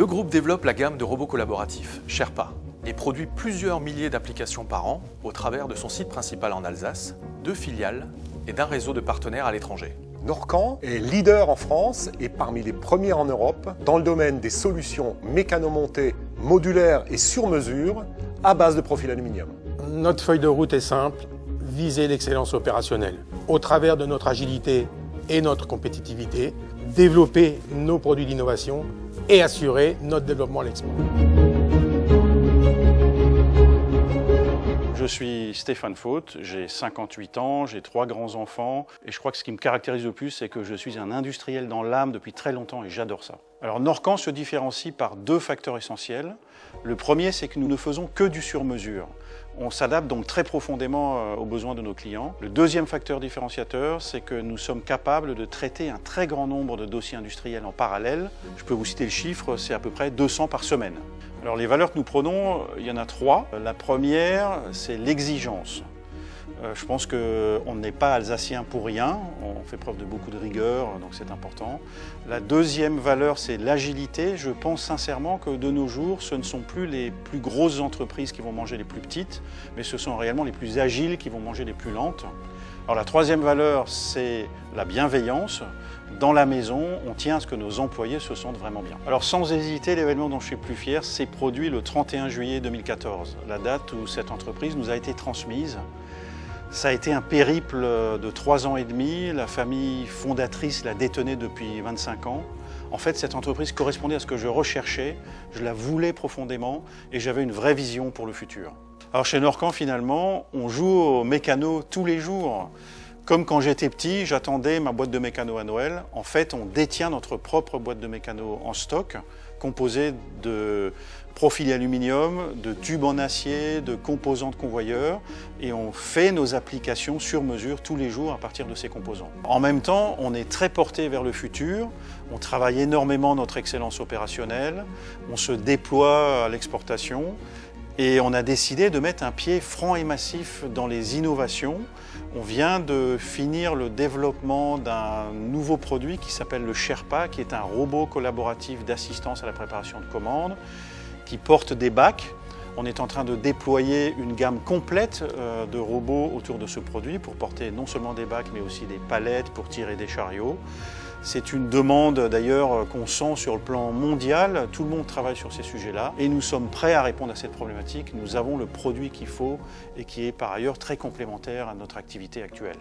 Le groupe développe la gamme de robots collaboratifs Sherpa et produit plusieurs milliers d'applications par an au travers de son site principal en Alsace, 2 filiales et d'un réseau de partenaires à l'étranger. Norcan est leader en France et parmi les premiers en Europe dans le domaine des solutions mécano-montées, modulaires et sur mesure à base de profil aluminium. Notre feuille de route est simple, viser l'excellence opérationnelle. Au travers de notre agilité et notre compétitivité, développer nos produits d'innovation et assurer notre développement à l'export. Je suis Stéphane Faute, j'ai 58 ans, j'ai 3 grands-enfants et je crois que ce qui me caractérise le plus, c'est que je suis un industriel dans l'âme depuis très longtemps et j'adore ça. Alors Norcan se différencie par 2 facteurs essentiels. Le premier, c'est que nous ne faisons que du sur-mesure. On s'adapte donc très profondément aux besoins de nos clients. Le deuxième facteur différenciateur, c'est que nous sommes capables de traiter un très grand nombre de dossiers industriels en parallèle. Je peux vous citer le chiffre, c'est à peu près 200 par semaine. Alors les valeurs que nous prenons, il y en a 3. La première, c'est l'exigence. Je pense qu'on n'est pas alsacien pour rien, on fait preuve de beaucoup de rigueur, donc c'est important. La deuxième valeur, c'est l'agilité. Je pense sincèrement que de nos jours, ce ne sont plus les plus grosses entreprises qui vont manger les plus petites, mais ce sont réellement les plus agiles qui vont manger les plus lentes. Alors la troisième valeur, c'est la bienveillance. Dans la maison, on tient à ce que nos employés se sentent vraiment bien. Alors sans hésiter, l'événement dont je suis le plus fier s'est produit le 31 juillet 2014, la date où cette entreprise nous a été transmise. Ça a été un périple de 3 ans et demi. La famille fondatrice la détenait depuis 25 ans. En fait, cette entreprise correspondait à ce que je recherchais, je la voulais profondément et j'avais une vraie vision pour le futur. Alors chez Norcan, finalement, on joue au mécano tous les jours. Comme quand j'étais petit, j'attendais ma boîte de mécano à Noël. En fait, on détient notre propre boîte de mécano en stock, composée de profils aluminium, de tubes en acier, de composants de convoyeurs, et on fait nos applications sur mesure tous les jours à partir de ces composants. En même temps, on est très porté vers le futur, on travaille énormément notre excellence opérationnelle, on se déploie à l'exportation, et on a décidé de mettre un pied franc et massif dans les innovations. On vient de finir le développement d'un nouveau produit qui s'appelle le Sherpa, qui est un robot collaboratif d'assistance à la préparation de commandes, qui porte des bacs. On est en train de déployer une gamme complète de robots autour de ce produit pour porter non seulement des bacs, mais aussi des palettes pour tirer des chariots. C'est une demande d'ailleurs qu'on sent sur le plan mondial. Tout le monde travaille sur ces sujets-là et nous sommes prêts à répondre à cette problématique. Nous avons le produit qu'il faut et qui est par ailleurs très complémentaire à notre activité actuelle.